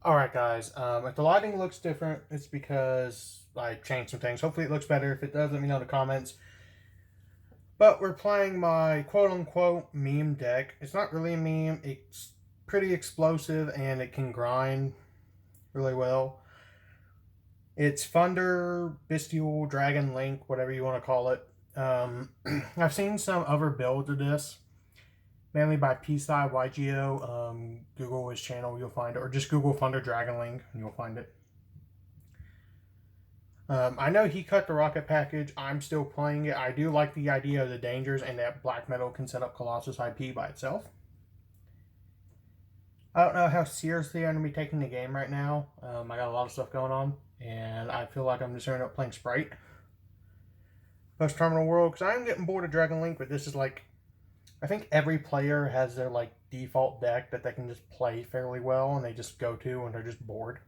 Alright guys, if the lighting looks different, it's because I changed some things. Hopefully it looks better. If it does, let me know in the comments. But we're playing my quote-unquote meme deck. It's not really a meme. It's pretty explosive and it can grind really well. It's Thunder, Bestial, Dragon, Link, whatever you want to call it. I've seen some other builds of this, mainly by P-Side Yugioh. Google his channel, you'll find it. Or just Google Thunder Dragon Link and you'll find it. I know he cut the rocket package. I'm still playing it. I do like the idea of the dangers and that black metal can set up Colossus IP by itself. I don't know how seriously I'm going to be taking the game right now. I got a lot of stuff going on, and I feel like I'm just ending up playing Spright post-terminal world, because I'm getting bored of Dragon Link, but this is like, I think every player has their like default deck that they can just play fairly well, and they just go to when they're just bored.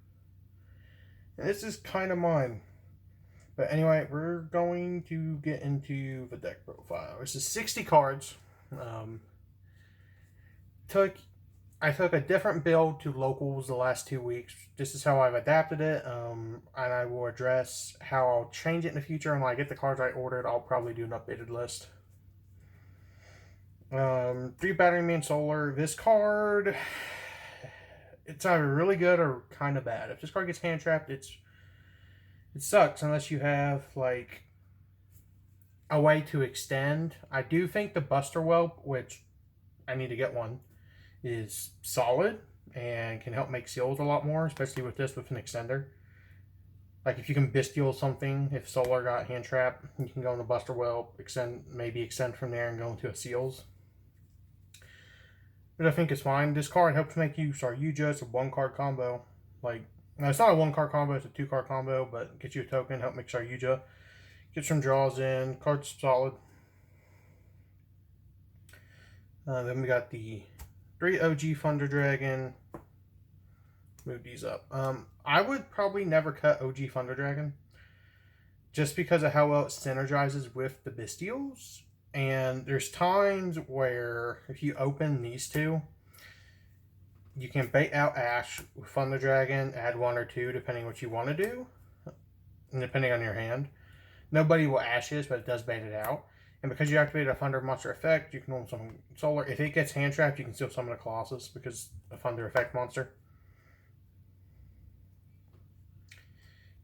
And this is kind of mine. But anyway, we're going to get into the deck profile. This is 60 cards. I took a different build to locals the last 2 weeks. This is how I've adapted it, and I will address how I'll change it in the future. And when I get the cards I ordered, I'll probably do an updated list. 3 Battery Man Solar. This card, it's either really good or kind of bad. If this card gets hand trapped, it sucks unless you have like a way to extend. I do think the Buster Whelp, which I need to get one, is solid and can help make seals a lot more, especially with this with an extender. Like if you can bestial something, if Solar got hand trap, you can go into Buster Whelp, maybe extend from there and go into a seals. But I think it's fine. This card helps make use our Yugioh. It's a 1-card combo. Like, now it's not a 1-card combo, it's a 2-card combo, but get you a token, help make sure Yugioh. Get some draws in. Card's solid. Then we got the 3 OG Thunder Dragon. Move these up. I would probably never cut OG Thunder Dragon, just because of how well it synergizes with the Bestials. And there's times where if you open these two, you can bait out Ash with Thunder Dragon, add 1 or 2, depending what you want to do, and depending on your hand. Nobody will Ash this, but it does bait it out. And because you activate a Thunder monster effect, you can roll some Solar. If it gets hand trapped, you can still summon a Colossus because a Thunder effect monster.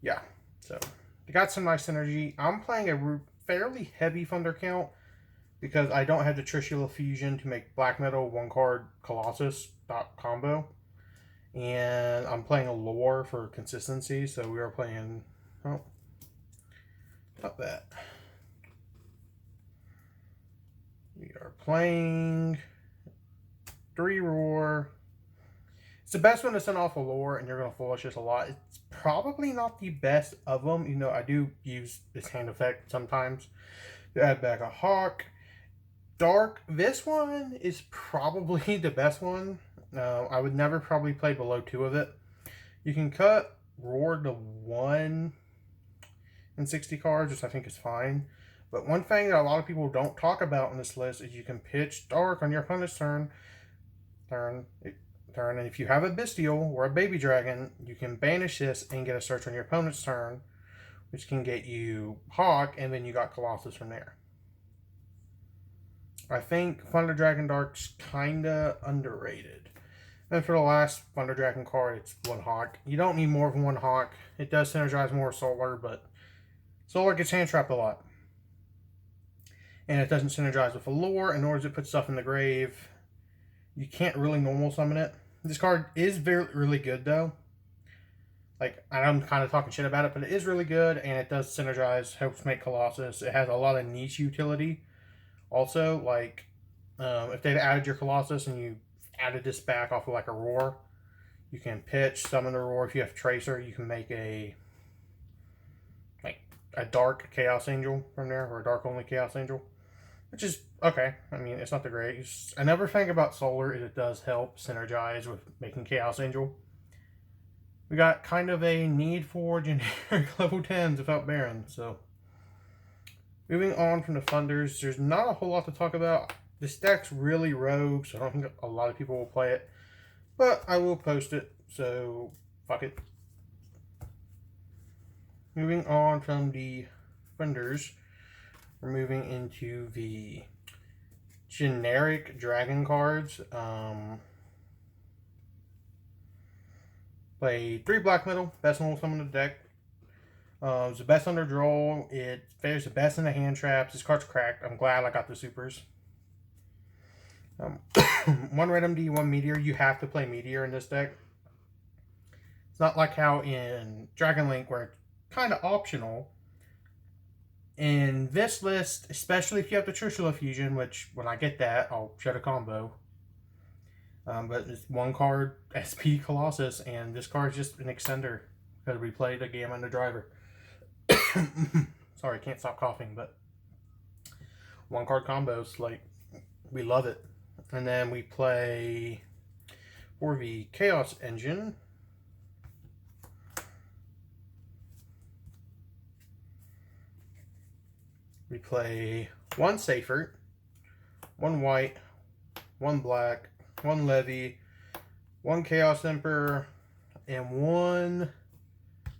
Yeah, so they got some nice synergy. I'm playing a fairly heavy Thunder count because I don't have the Trishula Fusion to make Black Metal 1-card Colossus combo. And I'm playing a Lore for consistency, so we are playing... Oh, not that. We are playing 3 Roar. It's the best one to send off a Lore, and you're going to foolish this a lot. It's probably not the best of them. You know, I do use this hand effect sometimes to add back a Hawk. Dark, this one is probably the best one. I would never probably play below 2 of it. You can cut Roar to 1 in 60 cards, which I think is fine. But one thing that a lot of people don't talk about in this list is you can pitch Dark on your opponent's turn. And if you have a Bestial or a Baby Dragon, you can banish this and get a search on your opponent's turn, which can get you Hawk, and then you got Colossus from there. I think Thunder Dragon Dark's kinda underrated. And for the last Thunder Dragon card, it's 1 Hawk. You don't need more than 1 Hawk. It does synergize more Solar, but Solar gets hand trapped a lot. And it doesn't synergize with a Lore, and nor does it put stuff in the grave. You can't really normal summon it. This card is really good, though. Like, I'm kind of talking shit about it, but it is really good, and it does synergize, helps make Colossus. It has a lot of niche utility. Also, like, if they've added your Colossus and you added this back off of like a Roar, you can pitch, summon the Roar. If you have Tracer, you can make a Dark Chaos Angel from there, or a Dark only Chaos Angel, which is okay. I mean, it's not the greatest. Another thing about Solar is it does help synergize with making Chaos Angel. We got kind of a need for generic level 10s without Baron, so moving on from the Thunders, there's not a whole lot to talk about. This deck's really rogue, so I don't think a lot of people will play it. But I will post it so fuck it. Moving on from the Funders, we're moving into the generic dragon cards. Play 3 black metal, best normal summon in the deck. It's the best under draw. It fares the best in the hand traps. This card's cracked. I'm glad I got the supers. 1 red MD, 1 meteor. You have to play meteor in this deck. It's not like how in Dragon Link where it's kind of optional. In this list, especially if you have the Trishula fusion, which when I get that, I'll shut a combo. But it's 1 card SP Colossus, and this card is just an extender because we play the game on the driver. Sorry, can't stop coughing, but 1 card combos, like, we love it. And then we play for the Chaos Engine. We play 1 Seifert, 1 white, 1 black, 1 Levy, 1 Chaos Emperor, and 1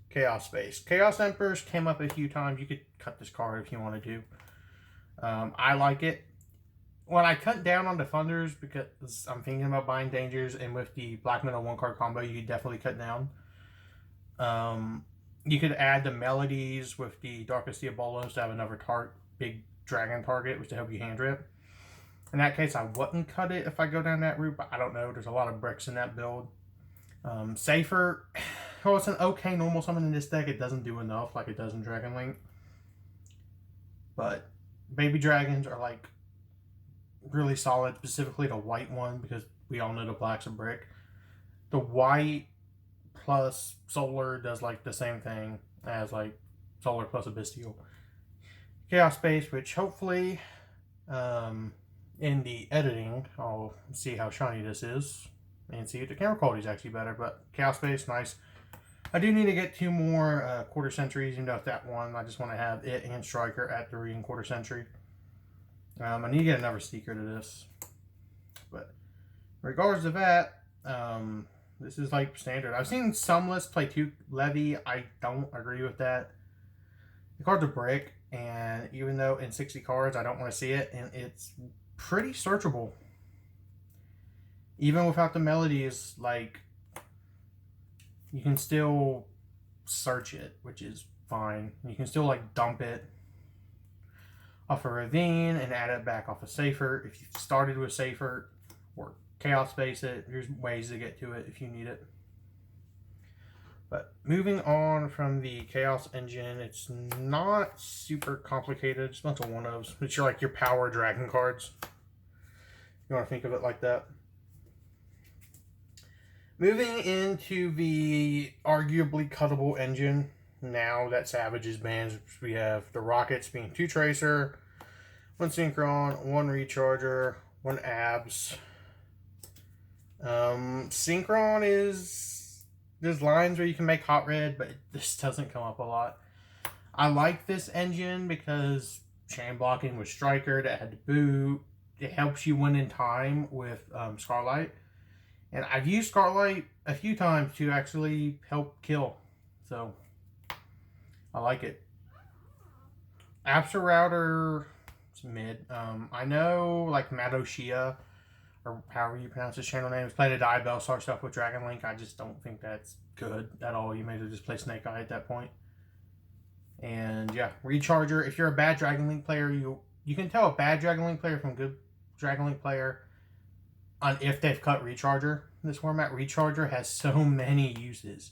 Chaos Space. Chaos Emperors came up a few times. You could cut this card if you want to do. I like it. When I cut down on the Thunders, because I'm thinking about buying Dangers, and with the Black Metal 1 card combo, you could definitely cut down. You could add the Melodies with the Darkest Diabolos to have another big dragon target, which to help you hand rip. In that case, I wouldn't cut it if I go down that route, but I don't know. There's a lot of bricks in that build. Safer. Oh, it's an okay normal summon in this deck. It doesn't do enough like it does in Dragon Link. But baby dragons are like really solid, specifically the white one, because we all know the black's a brick. The white plus solar does like the same thing as like solar plus a bestial. Chaos Space, which hopefully in the editing I'll see how shiny this is and see if the camera quality is actually better. But Chaos Space, nice. I do need to get 2 more quarter centuries, even though if that one I just want to have it and Striker at 3 and quarter century. I need to get another Seeker to this. But in regards to that, this is like standard. I've seen some lists play 2 Levy. I don't agree with that. The card's a brick, and even though in 60 cards I don't want to see it, and it's pretty searchable. Even without the melodies, like, you can still search it, which is fine. You can still like dump it off a Ravine and add it back off a Safer. If you started with Safer or Chaos Space it, there's ways to get to it if you need it. But moving on from the Chaos Engine, it's not super complicated. It's a bunch of 1-ofs. It's like your power dragon cards. You want to think of it like that. Moving into the arguably cuttable engine, now that Savage is banned, we have the Rockets being 2 Tracer, 1 Synchron, 1 Recharger, 1 Abs. Synchron is... there's lines where you can make Hot Red, but this doesn't come up a lot. I like this engine because chain blocking with Striker that had to boot. It helps you win in time with Scarlight. And I've used Scarlight a few times to actually help kill. So, I like it. Apsa Router, it's mid. I know, like, Madoshia, or however you pronounce his channel name, is played a Die Bellstar stuff with Dragon Link. I just don't think that's good at all. You may as well just play Snake Eye at that point. And, yeah, Recharger. If you're a bad Dragon Link player, you can tell a bad Dragon Link player from a good Dragon Link player on if they've cut Recharger. This format, Recharger has so many uses.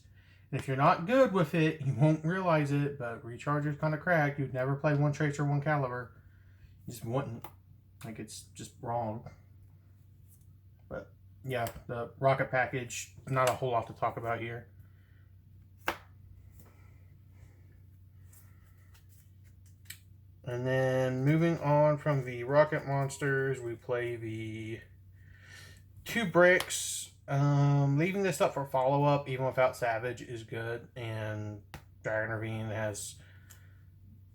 And if you're not good with it, you won't realize it, but Recharger's kind of cracked. You'd never play 1 Tracer, 1 Caliber. You just wouldn't. Like, it's just wrong. But, yeah, the Rocket package, not a whole lot to talk about here. And then moving on from the Rocket Monsters, we play the 2 bricks. Leaving this up for follow-up, even without Savage, is good. And Dragon Ravine has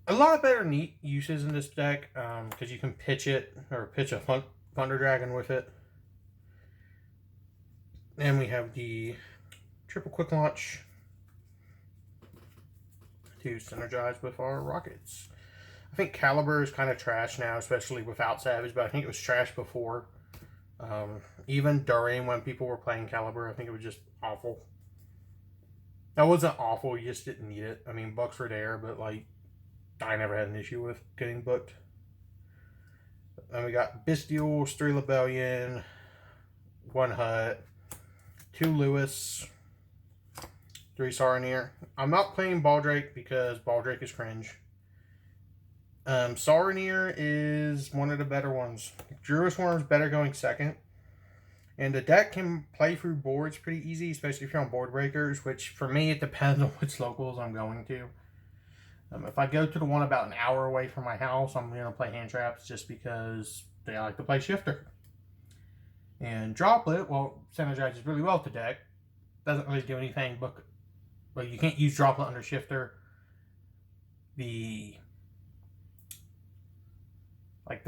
a lot of better neat uses in this deck, because you can pitch it, or pitch a Thunder Dragon with it. And we have the triple quick launch to synergize with our rockets. I think Caliber is kind of trash now, especially without Savage, but I think it was trash before. Even during when people were playing Caliber, I think it was just awful. That wasn't awful, you just didn't need it. I mean, books were there, but like, I never had an issue with getting booked. Then we got Bestial, 3 Lebellion, 1 Hut, 2 Lewis, 3 Saronir. I'm not playing Baldrake because Baldrake is cringe. Saronir is one of the better ones. Druid Swarm's better going second. And the deck can play through boards pretty easy, especially if you're on board breakers, which for me, it depends on which locals I'm going to. If I go to the one about an hour away from my house, I'm going to play hand traps just because they like to play shifter. And Droplet, well, synergizes really well with the deck. Doesn't really do anything, but well, you can't use Droplet under shifter. The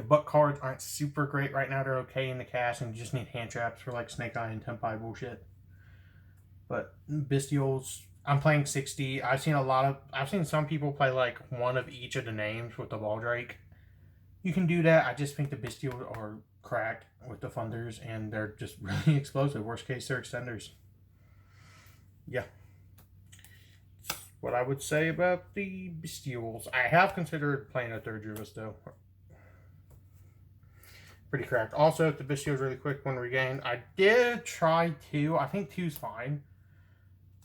book cards aren't super great right now. They're okay in the cast, and you just need hand traps for like Snake Eye and Tempai bullshit. But Bestials, I'm playing 60. I've seen some people play like one of each of the names with the Baldrake. You can do that. I just think the Bestials are cracked with the funders, and they're just really explosive. Worst case, they're extenders. Yeah. That's what I would say about the Bestials. I have considered playing a 3rd Druvis though. Pretty cracked. Also, if the Bestial is really quick when regained, I did try 2. I think 2's fine,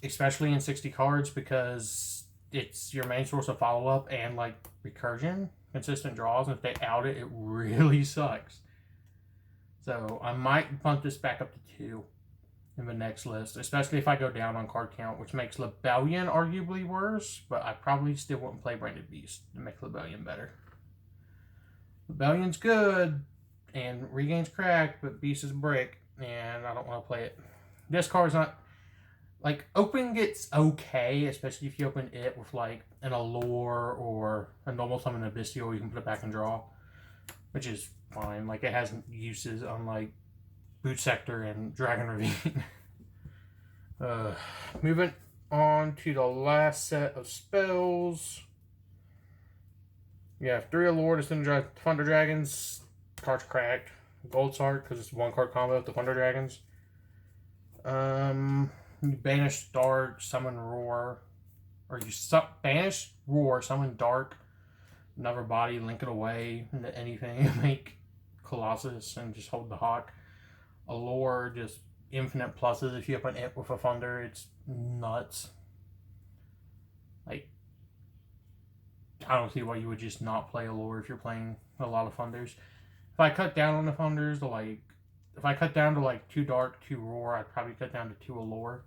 especially in 60 cards because it's your main source of follow up and like recursion, consistent draws. And if they out it, it really sucks. So I might bump this back up to 2 in the next list, especially if I go down on card count, which makes Lebellion arguably worse. But I probably still wouldn't play Branded Beast to make Lebellion better. Lebellion's good and regains cracked, but Beast is brick, and I don't want to play it. This card's not like open gets okay, especially if you open it with like an Allure or a normal summon a Bestial, you can put it back and draw, which is fine. Like it has uses on like Boot Sector and Dragon Ravine. Moving on to the last set of spells. You have 3 Allure to synergize Thunder Dragons. Card's cracked. Gold Sark because it's 1 card combo with the Thunder Dragons. You banish Dark, summon Roar, or you banish Roar, summon Dark, another body, link it away into anything, make Colossus and just hold the Hawk. Allure, just infinite pluses if you open it with a Thunder. It's nuts. Like, I don't see why you would just not play Allure if you're playing a lot of Thunders. If I cut down on the Thunders to like, if I cut down to like 2 Dark, 2 Roar, I'd probably cut down to 2 Allure.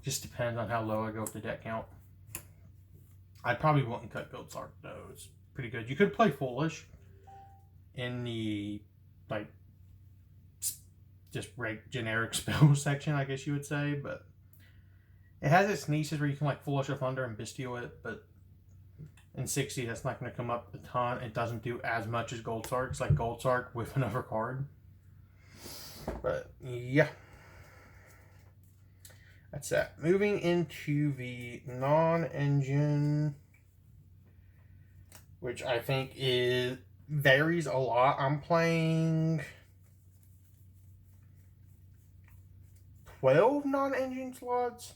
Just depends on how low I go with the deck count. I probably wouldn't cut Gold Sark though. It's pretty good. You could play Foolish in the like just generic spell section, I guess you would say, but it has its niches where you can like Foolish a Thunder and Bestial it, but in 60 that's not going to come up a ton. It doesn't do as much as Gold Sark. It's like Gold Sark with another card. But yeah, that's that. Moving into the non-engine, which I think varies a lot. I'm playing 12 non-engine slots.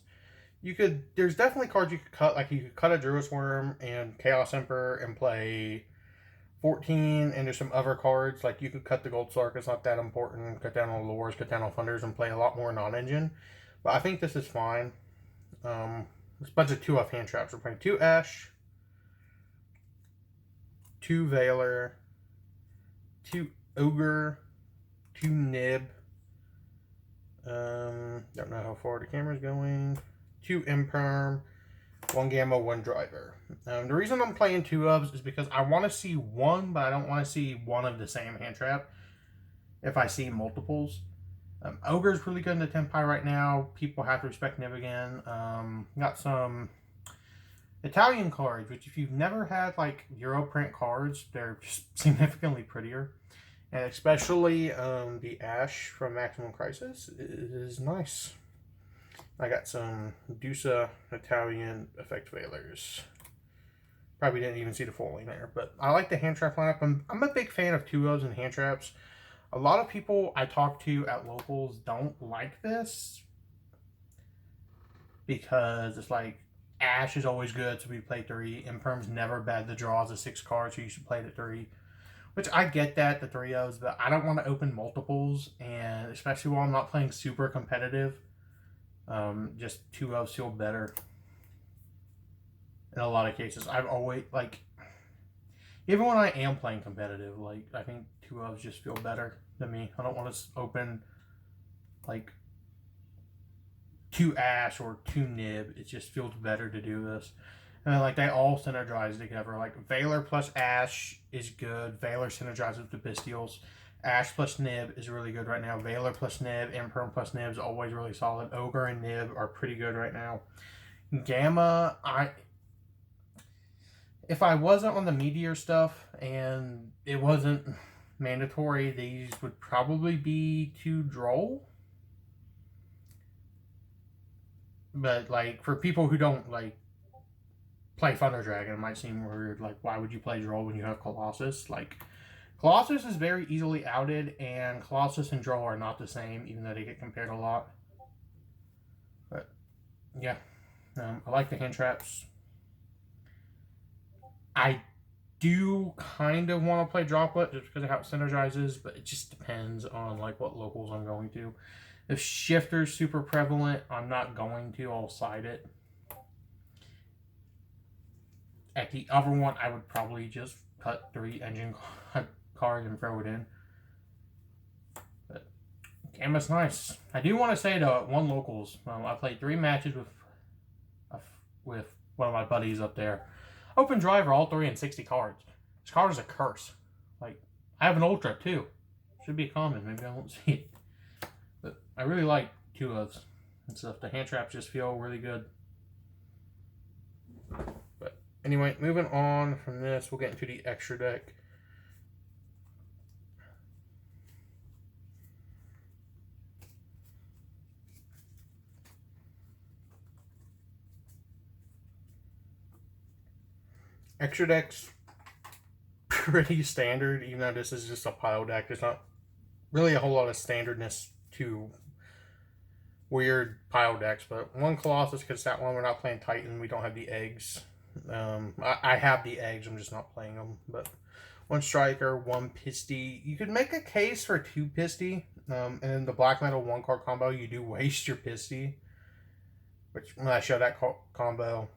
There's definitely cards you could cut. Like you could cut a Druid Worm and Chaos Emperor and play 14, and there's some other cards. Like you could cut the Gold Sark, it's not that important. Cut down on Allures, cut down on Thunders, and play a lot more non-engine. But I think this is fine. There's a bunch of 2-off hand traps. We're playing 2 Ash, 2 Veiler, 2 Ogre, 2 Nib. Don't know how far the camera's going. 2 Imperm, 1 Gamma, 1 Driver. The reason I'm playing 2 ofs is because I want to see 1, but I don't want to see 1 of the same hand trap if I see multiples. Ogre's really good in the Tempai right now. People have to respect Nib again. Got some Italian cards, which if you've never had like Euro print cards, they're just significantly prettier. And especially the Ash from Maximum Crisis is nice. I got some Dusa Italian Effect Veilers. Probably didn't even see the foiling there, but I like the hand trap lineup. I'm a big fan of 2-ofs and hand traps. A lot of people I talk to at locals don't like this because it's like Ash is always good, so we play 3. Imperm's never bad. The draw is a 6 card, so you should play the 3. Which I get that, the 3-ofs, but I don't want to open multiples, and especially while I'm not playing super competitive, just 2-ofs feel better. In a lot of cases, I've always, like, even when I am playing competitive, like, I think 2-ofs just feel better to me. I don't want to open, like, 2 Ash or 2 Nib. It just feels better to do this. And then, like, they all synergize together. Like, Veiler plus Ash is good. Veiler synergizes with the Bestials. Ash plus Nib is really good right now. Veiler plus Nib, Imperm plus Nib is always really solid. Ogre and Nib are pretty good right now. Gamma, if I wasn't on the Meteor stuff and it wasn't mandatory, these would probably be too droll. But, like, for people who don't, like, play Thunder Dragon, it might seem weird. Like, why would you play Droll when you have Colossus? Like, Colossus is very easily outed, and Colossus and Droll are not the same, even though they get compared a lot. But, yeah. I like the hand traps. I do kind of want to play Droplet just because of how it synergizes, but it just depends on, like, what locals I'm going to. If Shifter's super prevalent, I'm not going to. I'll side it. At the other one, I would probably just cut 3 engine cards and throw it in. But Gamma's nice. I do want to say though, one locals. I played 3 matches with one of my buddies up there. Open driver, all 3 and 60 cards. This card is a curse. Like, I have an ultra too. Should be common. Maybe I won't see it. But I really like 2-ofs and stuff. The hand traps just feel really good. But anyway, moving on from this, we'll get into the extra deck. Extra deck's pretty standard, even though this is just a pile deck. There's not really a whole lot of standardness to weird pile decks, but 1 Colossus, because that one we're not playing Titan, we don't have the eggs. I have the eggs, I'm just not playing them. But 1 Striker, 1 Pisty. You could make a case for 2 Pisty. And the Black Metal 1 card combo, you do waste your Pisty. Which, when I show that combo,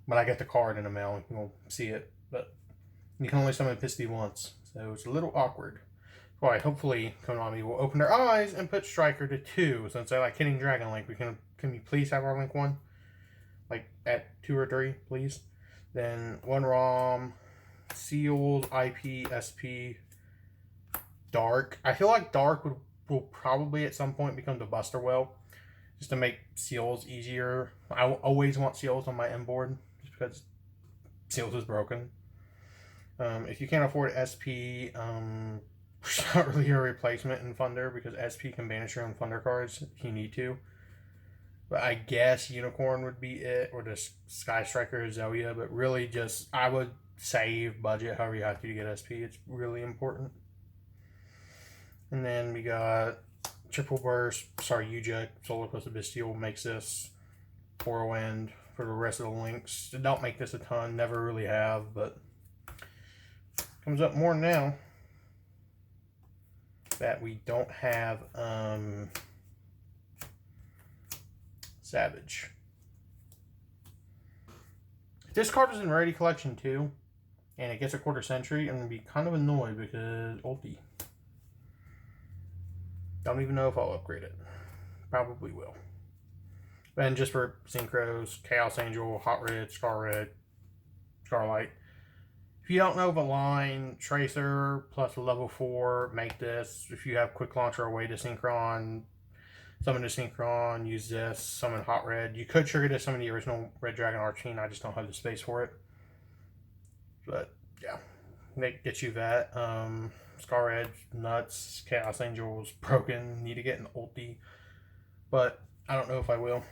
when I get the card in the mail, you'll see it. But you can only summon Pisty once, so it's a little awkward. Why, hopefully Konami will open their eyes and put Striker to 2, since I like hitting Dragon Link. Can we please have our Link 1? Like, at 2 or 3, please? Then 1 ROM, Seals, IP, SP, Dark. I feel like Dark will probably at some point become the Busterwell, just to make Seals easier. I always want Seals on my M board, just because Seals is broken. If you can't afford SP, it's not really a replacement in Thunder, because SP can banish your own Thunder cards if you need to. But I guess Unicorn would be it, or the Sky Striker or Zelia. But really, just I would save budget however you have to get SP. It's really important. And then we got Triple Burst. Sorry, Yugioh Solar Plus Bestial makes this 4 Wind for the rest of the links. Don't make this a ton. Never really have, but comes up more now that we don't have Savage. If this card is in Rarity Collection too, and it gets a quarter century, I'm going to be kind of annoyed because ulti. Don't even know if I'll upgrade it. Probably will. And just for Synchros, Chaos Angel, Hot Red, Scarlet. If you don't know the line, Tracer plus a level 4, make this. If you have Quick Launch or a way to Synchron, summon to Synchron, use this, summon Hot Red. You could trigger this, summon the original Red Dragon Archene, I just don't have the space for it. But, yeah. They get you that. Scar Red, nuts. Chaos Angel's broken. Need to get an ulti. But I don't know if I will.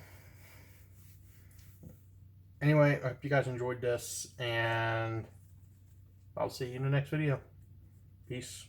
Anyway, I hope you guys enjoyed this, and I'll see you in the next video. Peace.